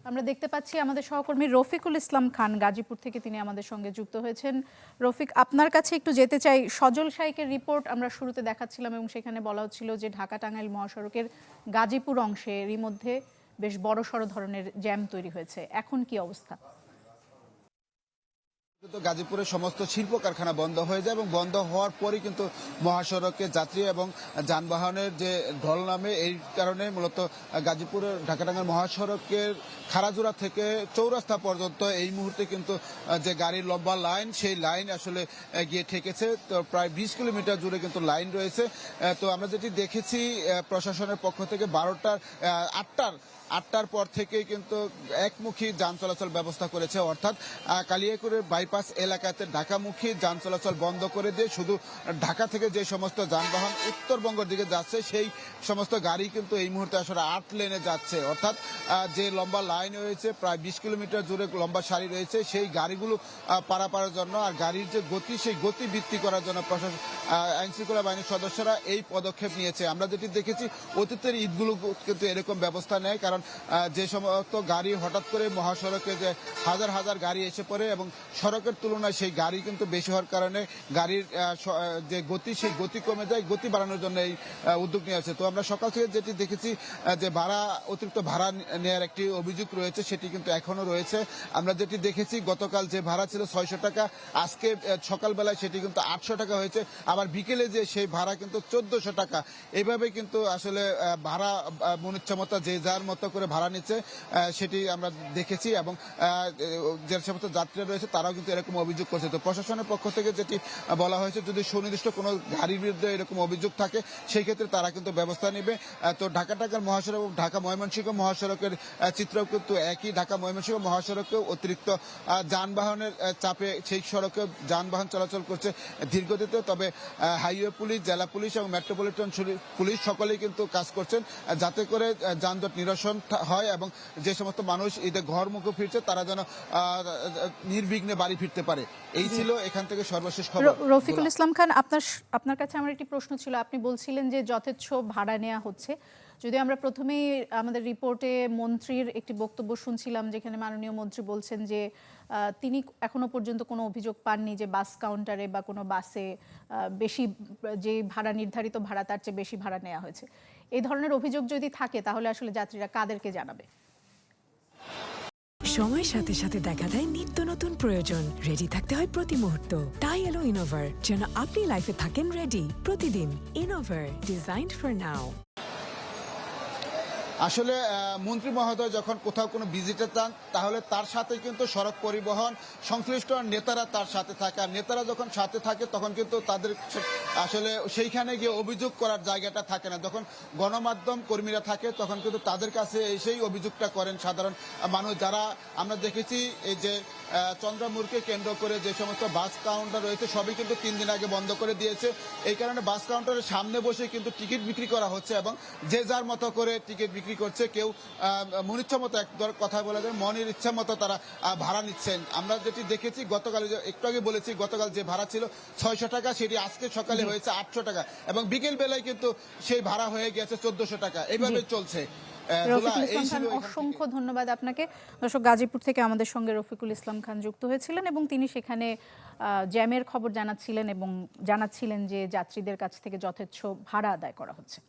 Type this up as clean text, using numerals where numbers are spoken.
আমরা দেখতে পাচ্ছি আমাদের সহকর্মী রফিকুল ইসলাম খান গাজীপুর থেকে তিনি আমাদের সঙ্গে যুক্ত হয়েছেন। রফিক, আপনার কাছে একটু যেতে চাই। সজল শাইকের রিপোর্ট আমরা শুরুতে দেখাচ্ছিলাম এবং সেখানে বলা হচ্ছিল যে ঢাকা টাঙ্গাইল মহাসড়কের গাজীপুর অংশে এরই মধ্যে বেশ বড়সড় ধরনের জ্যাম তৈরি হয়েছে। এখন কি অবস্থা? গাজীপুরের সমস্ত শিল্প কারখানা বন্ধ হয়ে যায় এবং বন্ধ হওয়ার পরই কিন্তু মহাসড়কে যাত্রী এবং যানবাহনের যে ঢল নামে, এই কারণে মূলত গাজীপুরের ঢাকা টাঙ্গাইল মহাসড়কের খারাজোড়া থেকে চৌরাস্তা পর্যন্ত এই মুহূর্তে কিন্তু যে গাড়ির লম্বা লাইন, সেই লাইন আসলে গিয়ে ঠেকেছে। তো প্রায় 20 কিলোমিটার জুড়ে কিন্তু লাইন রয়েছে। তো আমরা যেটি দেখেছি প্রশাসনের পক্ষ থেকে 8টার পর থেকেই কিন্তু একমুখী যান চলাচল ব্যবস্থা করেছে, অর্থাৎ কালিয়াকৈরের বাইপাস এলাকাতে ঢাকামুখী যান চলাচল বন্ধ করে দিয়ে শুধু ঢাকা থেকে যে সমস্ত যানবাহন উত্তরবঙ্গের দিকে যাচ্ছে সেই সমস্ত গাড়ি কিন্তু এই মুহূর্তে আসলে 8 লেনে যাচ্ছে। অর্থাৎ যে লম্বা লাইন রয়েছে, প্রায় 20 কিলোমিটার জুড়ে লম্বা সারি রয়েছে, সেই গাড়িগুলো পারাপারের জন্য আর গাড়ির যে গতি, সেই গতি বৃদ্ধি করার জন্য প্রশাসন আইনশৃঙ্খলা বাহিনীর সদস্যরা এই পদক্ষেপ নিয়েছে। আমরা যেটি দেখেছি অতীতের ঈদগুলো কিন্তু এরকম ব্যবস্থা নেয়, কারণ যে সমস্ত গাড়ি হঠাৎ করে মহাসড়কে যে হাজার হাজার গাড়ি এসে পড়ে এবং সড়কের তুলনায় সেই গাড়ি কিন্তু বেশি হওয়ার কারণে গাড়ির যে গতি, সেই গতি কমে যায়। গতি বাড়ানোর জন্য এই উদ্যোগ নিয়ে আসছে। তো আমরা সকাল থেকে যেটি দেখেছি যে অতিরিক্ত ভাড়া নেওয়ার একটি অভিযোগ রয়েছে, সেটি কিন্তু এখনো রয়েছে। আমরা যেটি দেখেছি গতকাল যে ভাড়া ছিল 600 টাকা, আজকে সকালবেলায় সেটি কিন্তু 800 টাকা হয়েছে। আবার বিকেলে যে সেই ভাড়া কিন্তু 1400 টাকা। এইভাবে কিন্তু আসলে ভাড়া মনিচ্ছামতা যে যার মতো করে ভাড়া নিচ্ছে, সেটি আমরা দেখেছি এবং যে সমস্ত যাত্রীরা রয়েছে তারাও কিন্তু এরকম অভিযোগ করছে। তো প্রশাসনের পক্ষ থেকে যেটি বলা হয়েছে, যদি সুনির্দিষ্ট কোনো গাড়ির বিরুদ্ধে এরকম অভিযোগ থাকে সেই ক্ষেত্রে তারা কিন্তু ব্যবস্থা নেবে। তো ঢাকা টাঙ্গাইল মহাসড়ক এবং ঢাকা ময়মনসিংহ মহাসড়কের চিত্র কিন্তু একই। ঢাকা ময়মনসিংহ মহাসড়কেও অতিরিক্ত যানবাহনের চাপে সেই সড়কে যানবাহন চলাচল করছে ধীরগতিতে। তবে হাইওয়ে পুলিশ, জেলা পুলিশ এবং মেট্রোপলিটন পুলিশ সকলেই কিন্তু কাজ করছেন যাতে করে যানজট নিরসন হয় এবং যে সমস্ত মানুষ ঈদে ঘর মুখে ফিরছে তারা যেন নির্বিঘ্নে বাড়ি ফিরতে পারে। এই ছিল এখান থেকে সর্বশেষ খবর। রফিকুল ইসলাম খান, আপনার কাছে আমার একটি প্রশ্ন ছিল। আপনি বলছিলেন যে যথেচ্ছ ভাড়া নেওয়া হচ্ছে। যদি আমরা প্রথমেই আমাদের রিপোর্টে মন্ত্রীর একটি বক্তব্য শুনছিলাম, যেখানে মাননীয় মন্ত্রী বলছেন যে তিনি এখনো পর্যন্ত কোনো অভিযোগ পাননি যে বাস কাউন্টারে বা কোনো বাসে বেশি যে ভাড়া, নির্ধারিত ভাড়া তার চেয়ে বেশি ভাড়া নেওয়া হয়েছে। এই ধরনের অভিযোগ যদি থাকে তাহলে আসলে যাত্রীরা কাদেরকে জানাবে? সময়ের সাথে সাথে দেখা দেয় নিত্য নতুন প্রয়োজন। রেডি থাকতে হয় প্রতি মুহূর্ত। তাই এলো ইনোভার, যেন আপনি লাইফে থাকেন রেডি প্রতিদিন। Innova, designed for now. আসলে মন্ত্রী মহোদয় যখন কোথাও কোনো ভিজিটে চান, তাহলে তার সাথে কিন্তু সড়ক পরিবহন সংশ্লিষ্ট নেতারা তার সাথে থাকে। আর নেতারা যখন সাথে থাকে তখন কিন্তু তাদের আসলে সেইখানে গিয়ে অভিযোগ করার জায়গাটা থাকে না। যখন গণমাধ্যম কর্মীরা থাকে তখন কিন্তু তাদের কাছে এসেই অভিযোগটা করেন সাধারণ মানুষ। যারা আমরা দেখেছি এই যে চন্দ্রামুরকে কেন্দ্র করে যে সমস্ত বাস কাউন্টার রয়েছে সবই কিন্তু 3 দিন আগে বন্ধ করে দিয়েছে। এই কারণে বাস কাউন্টারের সামনে বসে কিন্তু টিকিট বিক্রি করা হচ্ছে এবং যে যার মতো করে টিকিট বিক্রি করছে। কেউ মনের ইচ্ছা মতো, এক কথা বলা যায় মনের ইচ্ছা মতো তারা ভাড়া নিচ্ছেন। আমরা যেটি দেখেছি গতকাল, একটু আগে বলেছি, গতকাল যে ভাড়া ছিল 600 টাকা, সেটি আজকে সকালে হয়েছে 800 টাকা এবং বিকেল বেলায় কিন্তু সেই ভাড়া হয়ে গেছে 1400 টাকা। এইভাবে চলছে। রফিকুল ইসলাম খান, অসংখ্য ধন্যবাদ আপনাকে। দর্শক, গাজীপুর থেকে আমাদের সঙ্গে রফিকুল ইসলাম খান যুক্ত হয়েছিলেন এবং তিনি সেখানে জ্যামের খবর জানাচ্ছিলেন এবং জানাচ্ছিলেন যে যাত্রীদের কাছ থেকে যথেচ্ছ ভাড়া আদায় করা হচ্ছে।